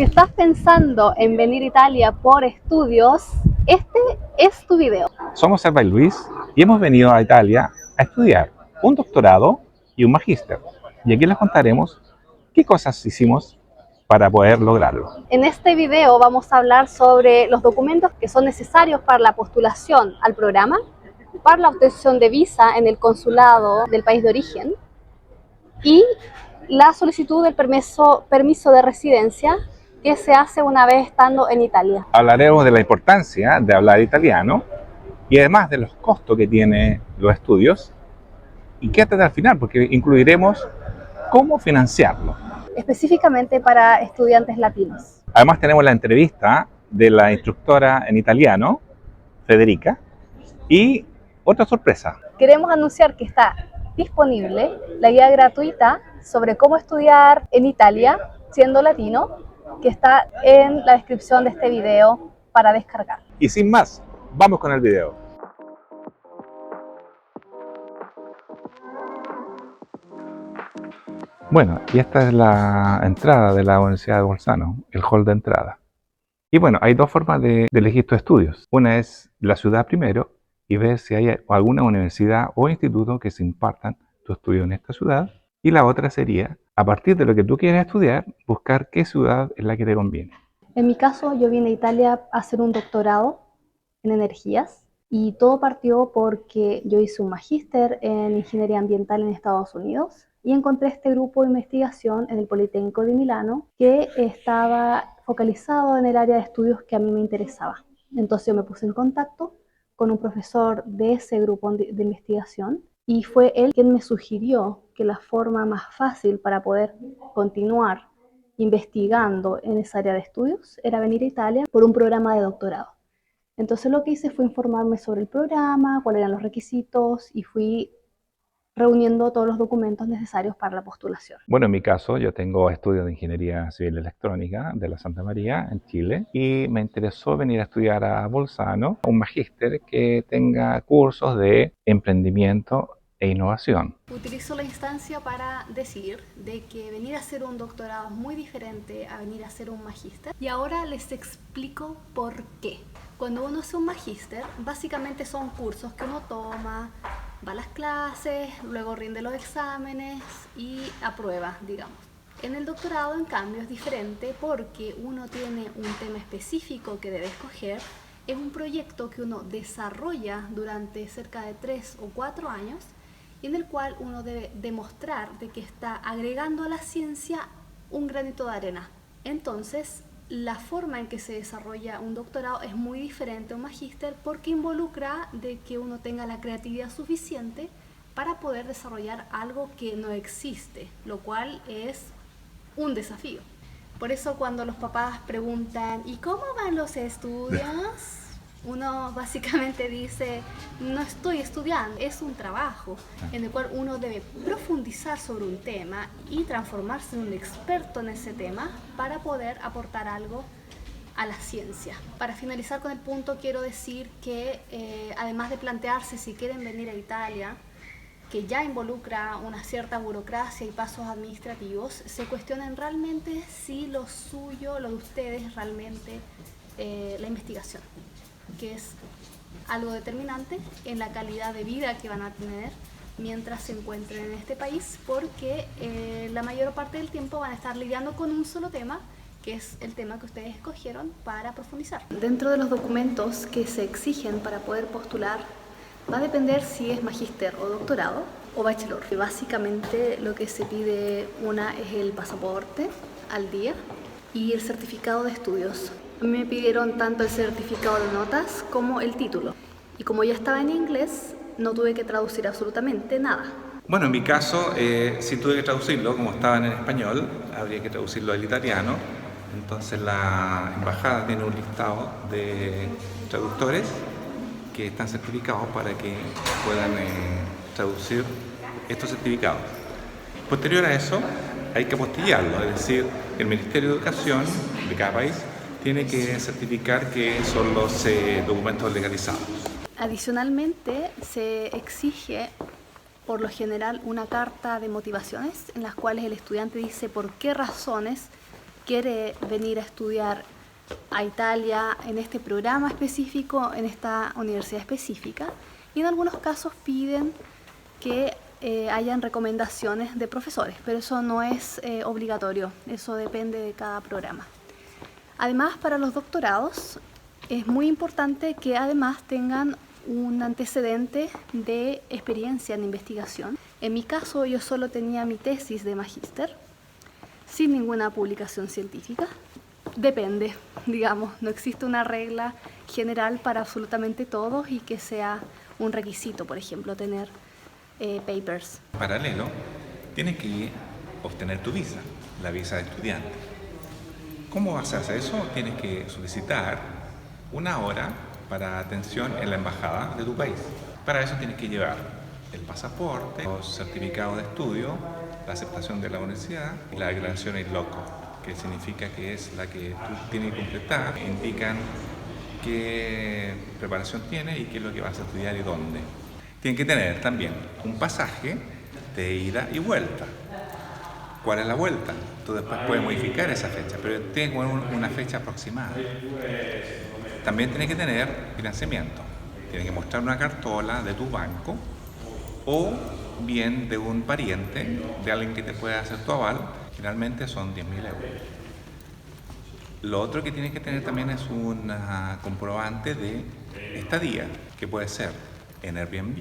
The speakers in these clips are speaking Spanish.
Si estás pensando en venir a Italia por estudios, este es tu video. Somos Elba y Luis y hemos venido a Italia a estudiar un doctorado y un magíster. Y aquí les contaremos qué cosas hicimos para poder lograrlo. En este video vamos a hablar sobre los documentos que son necesarios para la postulación al programa, para la obtención de visa en el consulado del país de origen y la solicitud del permiso de residencia que se hace una vez estando en Italia. Hablaremos de la importancia de hablar italiano y además de los costos que tienen los estudios y quédate al final porque incluiremos cómo financiarlo. Específicamente para estudiantes latinos. Además tenemos la entrevista de la instructora en italiano, Federica, y otra sorpresa. Queremos anunciar que está disponible la guía gratuita sobre cómo estudiar en Italia siendo latino, que está en la descripción de este video para descargar. Y sin más, vamos con el video. Bueno, y esta es la entrada de la Universidad de Bolzano, el hall de entrada. Y bueno, hay dos formas de elegir tus estudios. Una es la ciudad primero y ver si hay alguna universidad o instituto que se impartan tu estudio en esta ciudad. Y la otra sería, a partir de lo que tú quieres estudiar, buscar qué ciudad es la que te conviene. En mi caso, yo vine a Italia a hacer un doctorado en energías y todo partió porque yo hice un magíster en ingeniería ambiental en Estados Unidos y encontré este grupo de investigación en el Politécnico de Milano que estaba focalizado en el área de estudios que a mí me interesaba. Entonces yo me puse en contacto con un profesor de ese grupo de investigación y fue él quien me sugirió que la forma más fácil para poder continuar investigando en esa área de estudios era venir a Italia por un programa de doctorado. Entonces lo que hice fue informarme sobre el programa, cuáles eran los requisitos y fui reuniendo todos los documentos necesarios para la postulación. Bueno, en mi caso, yo tengo estudios de Ingeniería Civil Electrónica de la Santa María en Chile y me interesó venir a estudiar a Bolzano, un magíster que tenga cursos de emprendimiento e innovación. Utilizo la instancia para decir de que venir a hacer un doctorado es muy diferente a venir a hacer un magíster y ahora les explico por qué. Cuando uno hace un magíster, básicamente son cursos que uno toma, va a las clases, luego rinde los exámenes y aprueba, digamos. En el doctorado, en cambio, es diferente porque uno tiene un tema específico que debe escoger. Es un proyecto que uno desarrolla durante cerca de 3 o 4 años y en el cual uno debe demostrar de que está agregando a la ciencia un granito de arena. Entonces, la forma en que se desarrolla un doctorado es muy diferente a un magíster porque involucra de que uno tenga la creatividad suficiente para poder desarrollar algo que no existe, lo cual es un desafío. Por eso cuando los papás preguntan ¿y cómo van los estudios? Uno básicamente dice, no estoy estudiando, es un trabajo en el cual uno debe profundizar sobre un tema y transformarse en un experto en ese tema para poder aportar algo a la ciencia. Para finalizar con el punto, quiero decir que además de plantearse si quieren venir a Italia, que ya involucra una cierta burocracia y pasos administrativos, se cuestionen realmente si lo suyo, lo de ustedes es realmente la investigación, que es algo determinante en la calidad de vida que van a tener mientras se encuentren en este país, porque la mayor parte del tiempo van a estar lidiando con un solo tema, que es el tema que ustedes escogieron para profundizar. Dentro de los documentos que se exigen para poder postular, va a depender si es magíster o doctorado o bachelor. Básicamente lo que se pide es el pasaporte al día y el certificado de estudios. A mí me pidieron tanto el certificado de notas como el título. Y como ya estaba en inglés, no tuve que traducir absolutamente nada. Bueno, en mi caso, sí tuve que traducirlo, como estaba en español, habría que traducirlo al italiano. Entonces la embajada tiene un listado de traductores que están certificados para que puedan traducir estos certificados. Posterior a eso, hay que apostillarlo, es decir, el Ministerio de Educación de cada país tiene que certificar que son los documentos legalizados. Adicionalmente, se exige por lo general una carta de motivaciones en las cuales el estudiante dice por qué razones quiere venir a estudiar a Italia en este programa específico, en esta universidad específica, y en algunos casos piden que hayan recomendaciones de profesores, pero eso no es obligatorio, eso depende de cada programa. Además, para los doctorados es muy importante que además tengan un antecedente de experiencia en investigación. En mi caso, yo solo tenía mi tesis de magíster, sin ninguna publicación científica. Depende, digamos, no existe una regla general para absolutamente todos y que sea un requisito, por ejemplo, tener papers. Paralelo, tienes que obtener tu visa, la visa de estudiante. ¿Cómo vas a hacer eso? Tienes que solicitar una hora para atención en la embajada de tu país. Para eso tienes que llevar el pasaporte, los certificados de estudio, la aceptación de la universidad y la declaración in loco, que significa que es la que tú tienes que completar. Indican qué preparación tienes y qué es lo que vas a estudiar y dónde. Tienes que tener también un pasaje de ida y vuelta. ¿Cuál es la vuelta? Tú después puedes modificar esa fecha, pero tienes una fecha aproximada. También tienes que tener financiamiento. Tienes que mostrar una cartola de tu banco o bien de un pariente, de alguien que te pueda hacer tu aval. Finalmente son 10.000 euros. Lo otro que tienes que tener también es un comprobante de estadía, que puede ser en Airbnb,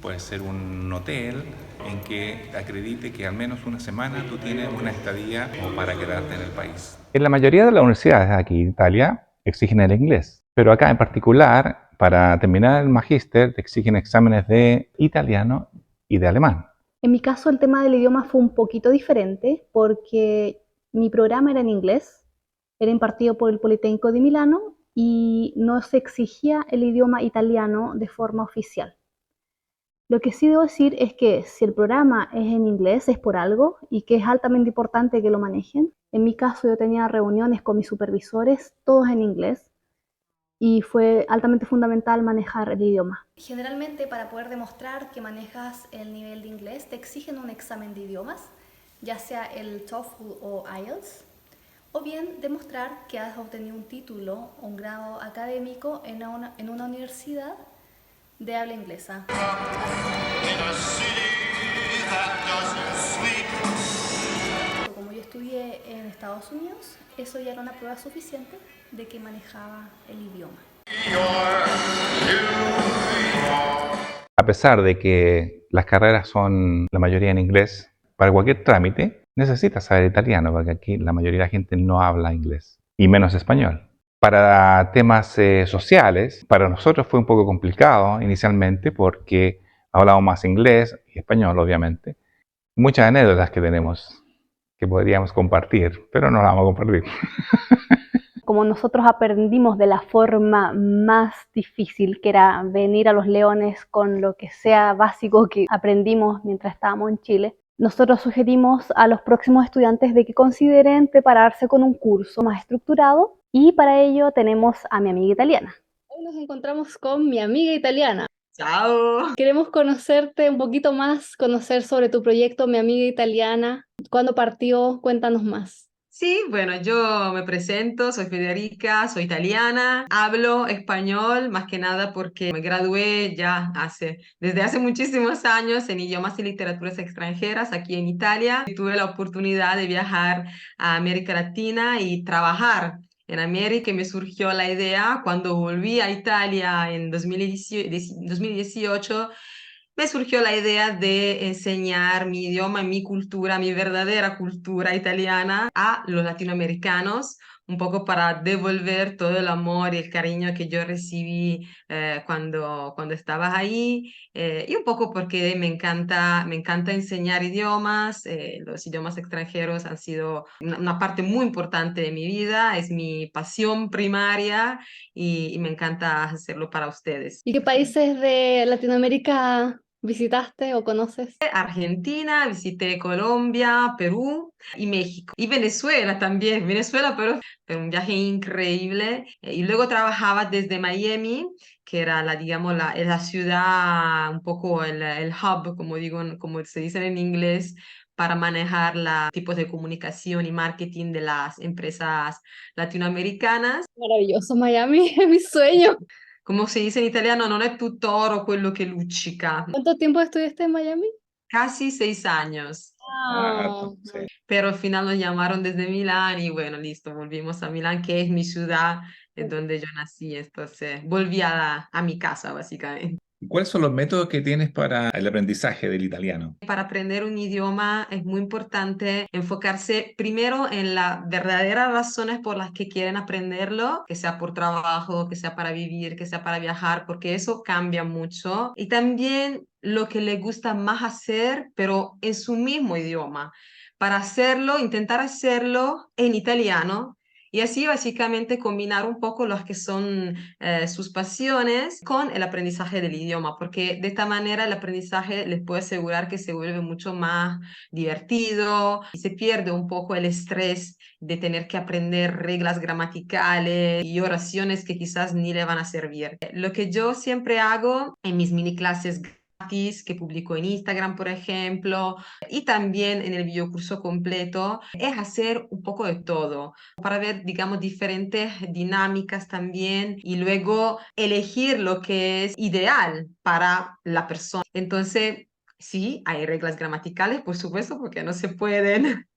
puede ser un hotel en que acredite que al menos una semana tú tienes una estadía como para quedarte en el país. En la mayoría de las universidades aquí en Italia exigen el inglés, pero acá en particular, para terminar el magíster, te exigen exámenes de italiano y de alemán. En mi caso el tema del idioma fue un poquito diferente porque mi programa era en inglés, era impartido por el Politécnico de Milano y no se exigía el idioma italiano de forma oficial. Lo que sí debo decir es que si el programa es en inglés es por algo y que es altamente importante que lo manejen. En mi caso yo tenía reuniones con mis supervisores, todos en inglés, y fue altamente fundamental manejar el idioma. Generalmente para poder demostrar que manejas el nivel de inglés te exigen un examen de idiomas, ya sea el TOEFL o IELTS, o bien demostrar que has obtenido un título o un grado académico en una universidad de habla inglesa. Como yo estudié en Estados Unidos, eso ya era una prueba suficiente de que manejaba el idioma. A pesar de que las carreras son la mayoría en inglés, para cualquier trámite necesitas saber italiano, porque aquí la mayoría de la gente no habla inglés, y menos español. Para temas sociales, para nosotros fue un poco complicado inicialmente porque hablamos más inglés y español, obviamente. Muchas anécdotas que tenemos que podríamos compartir, pero no las vamos a compartir. Como nosotros aprendimos de la forma más difícil, que era venir a Los Leones con lo que sea básico que aprendimos mientras estábamos en Chile, nosotros sugerimos a los próximos estudiantes de que consideren prepararse con un curso más estructurado y para ello tenemos a mi amiga italiana. Hoy nos encontramos con mi amiga italiana. Ciao. Queremos conocerte un poquito más, conocer sobre tu proyecto, mi amiga italiana. ¿Cuándo partió? Cuéntanos más. Sí, bueno, yo me presento, soy Federica, soy italiana, hablo español más que nada porque me gradué ya desde hace muchísimos años en idiomas y literaturas extranjeras aquí en Italia. Tuve la oportunidad de viajar a América Latina y trabajar en América y me surgió la idea cuando volví a Italia en 2018. Me surgió la idea de enseñar mi idioma, mi cultura, mi verdadera cultura italiana a los latinoamericanos, un poco para devolver todo el amor y el cariño que yo recibí cuando estaba ahí, y un poco porque me encanta enseñar idiomas. Los idiomas extranjeros han sido una parte muy importante de mi vida, es mi pasión primaria y me encanta hacerlo para ustedes. ¿Y qué países de Latinoamérica visitaste o conoces? Argentina, visité Colombia, Perú y México. Y Venezuela también. Venezuela, pero un viaje increíble. Y luego trabajaba desde Miami, que era digamos, la ciudad, un poco el hub, como digo, como se dice en inglés, para manejar los tipos de comunicación y marketing de las empresas latinoamericanas. Maravilloso, Miami, es mi sueño. Come si dice in italiano, non è tutto oro quello che luccica. ¿Cuánto tiempo estuviste en Miami? Casi 6 años. Harto, sí. Pero al final nos llamaron desde Milán y bueno, listo, volvimos a Milán, que es mi ciudad, es donde yo nací, entonces volví a mi casa, básicamente. ¿Cuáles son los métodos que tienes para el aprendizaje del italiano? Para aprender un idioma es muy importante enfocarse primero en las verdaderas razones por las que quieren aprenderlo, que sea por trabajo, que sea para vivir, que sea para viajar, porque eso cambia mucho. Y también lo que les gusta más hacer, pero en su mismo idioma. Para hacerlo, intentar hacerlo en italiano. Y así básicamente combinar un poco las que son sus pasiones con el aprendizaje del idioma, porque de esta manera el aprendizaje les puedo asegurar que se vuelve mucho más divertido y se pierde un poco el estrés de tener que aprender reglas gramaticales y oraciones que quizás ni le van a servir. Lo que yo siempre hago en mis mini clases gratis que publico en Instagram, por ejemplo, y también en el videocurso completo, es hacer un poco de todo para ver, digamos, diferentes dinámicas también y luego elegir lo que es ideal para la persona. Entonces, sí, hay reglas gramaticales, por supuesto, porque no se pueden,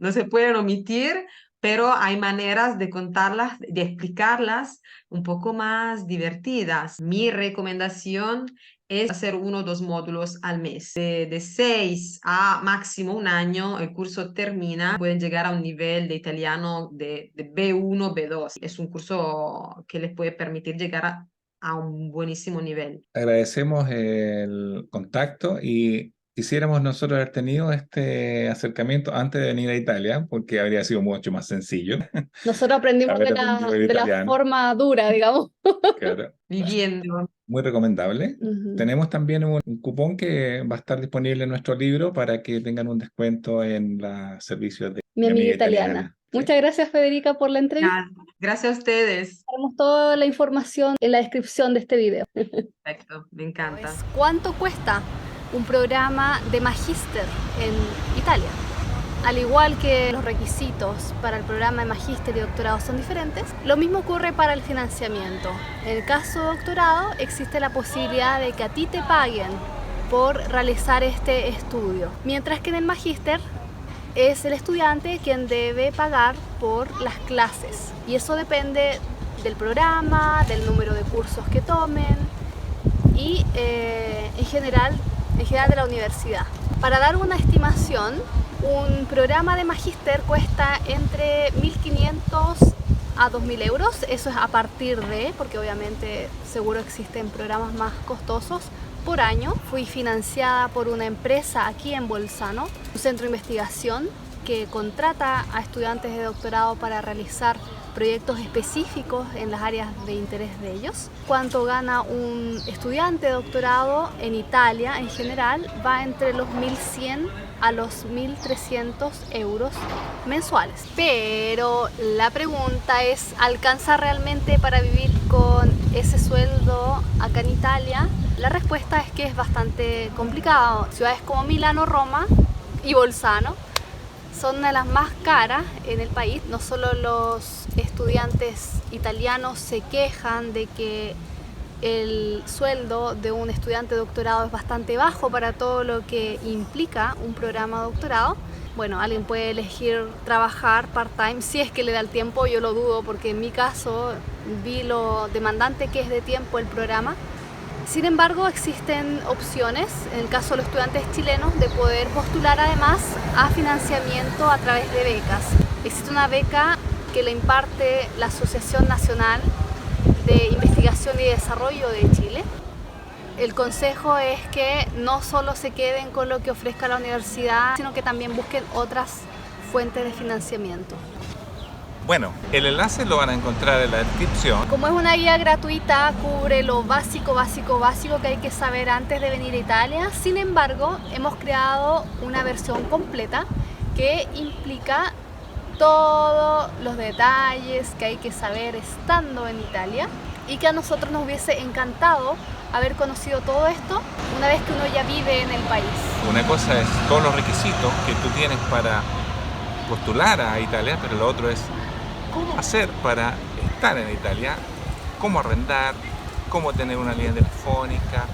no se pueden omitir, pero hay maneras de contarlas, de explicarlas un poco más divertidas. Mi recomendación es hacer 1 o 2 módulos al mes. De 6 a máximo un año, el curso termina, pueden llegar a un nivel de italiano de B1, B2. Es un curso que les puede permitir llegar a un buenísimo nivel. Agradecemos el contacto y quisiéramos nosotros haber tenido este acercamiento antes de venir a Italia, porque habría sido mucho más sencillo Nosotros aprendimos haber aprendido el de la italiano. forma dura, digamos. Claro. Viviendo. Muy recomendable. Ujú. Tenemos también un cupón que va a estar disponible en nuestro libro para que tengan un descuento en los servicios de Mi amiga italiana. ¿sí? Muchas gracias, Federica, por la entrevista. Gracias a ustedes. Tenemos toda la información en la descripción de este video. Perfecto, me encanta. ¿Cuánto cuesta un programa de magíster en Italia? Al igual que los requisitos para el programa de magíster y doctorado son diferentes, lo mismo ocurre para el financiamiento. En el caso de doctorado existe la posibilidad de que a ti te paguen por realizar este estudio, mientras que en el magíster es el estudiante quien debe pagar por las clases. Y eso depende del programa, del número de cursos que tomen y en general de la universidad. Para dar una estimación, un programa de magíster cuesta entre 1.500 a 2.000 euros. Eso es a partir de, porque obviamente seguro existen programas más costosos, por año. Fui financiada por una empresa aquí en Bolzano, un centro de investigación que contrata a estudiantes de doctorado para realizar proyectos específicos en las áreas de interés de ellos. Cuánto gana un estudiante de doctorado en Italia en general va entre los 1.100 a los 1.300 euros mensuales. Pero la pregunta es, ¿alcanza realmente para vivir con ese sueldo acá en Italia? La respuesta es que es bastante complicado. Ciudades como Milano, Roma y Bolzano son una de las más caras en el país. No solo los estudiantes italianos se quejan de que el sueldo de un estudiante de doctorado es bastante bajo para todo lo que implica un programa de doctorado. Bueno, alguien puede elegir trabajar part-time si es que le da el tiempo. Yo lo dudo porque en mi caso vi lo demandante que es de tiempo el programa. Sin embargo, existen opciones, en el caso de los estudiantes chilenos, de poder postular además a financiamiento a través de becas. Existe una beca que le imparte la Asociación Nacional de Investigación y Desarrollo de Chile. El consejo es que no solo se queden con lo que ofrezca la universidad, sino que también busquen otras fuentes de financiamiento. Bueno, el enlace lo van a encontrar en la descripción. Como es una guía gratuita, cubre lo básico que hay que saber antes de venir a Italia. Sin embargo, hemos creado una versión completa que implica todos los detalles que hay que saber estando en Italia. y que a nosotros nos hubiese encantado haber conocido todo esto una vez que uno ya vive en el país. Una cosa es todos los requisitos que tú tienes para postular a Italia, pero lo otro es cómo hacer para estar en Italia, cómo arrendar, cómo tener una línea telefónica,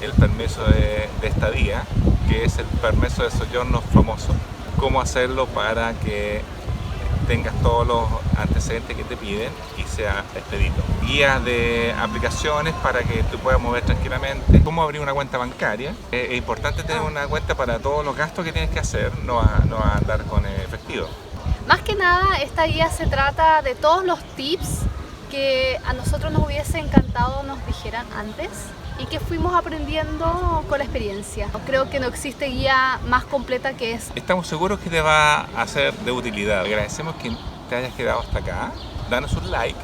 el permiso de estadía, que es el permiso de soggiorno famoso, cómo hacerlo para que tengas todos los antecedentes que te piden y sea expedito. Guías de aplicaciones para que tú puedas mover tranquilamente. Cómo abrir una cuenta bancaria. Es importante tener una cuenta para todos los gastos que tienes que hacer, no a andar con efectivo. Más que nada, esta guía se trata de todos los tips que a nosotros nos hubiese encantado nos dijeran antes y que fuimos aprendiendo con la experiencia. Creo que no existe guía más completa que esa. Estamos seguros que te va a ser de utilidad. Agradecemos que te hayas quedado hasta acá. Danos un like.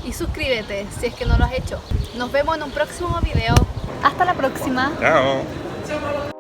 Y suscríbete si es que no lo has hecho. Nos vemos en un próximo video. Hasta la próxima. Chao.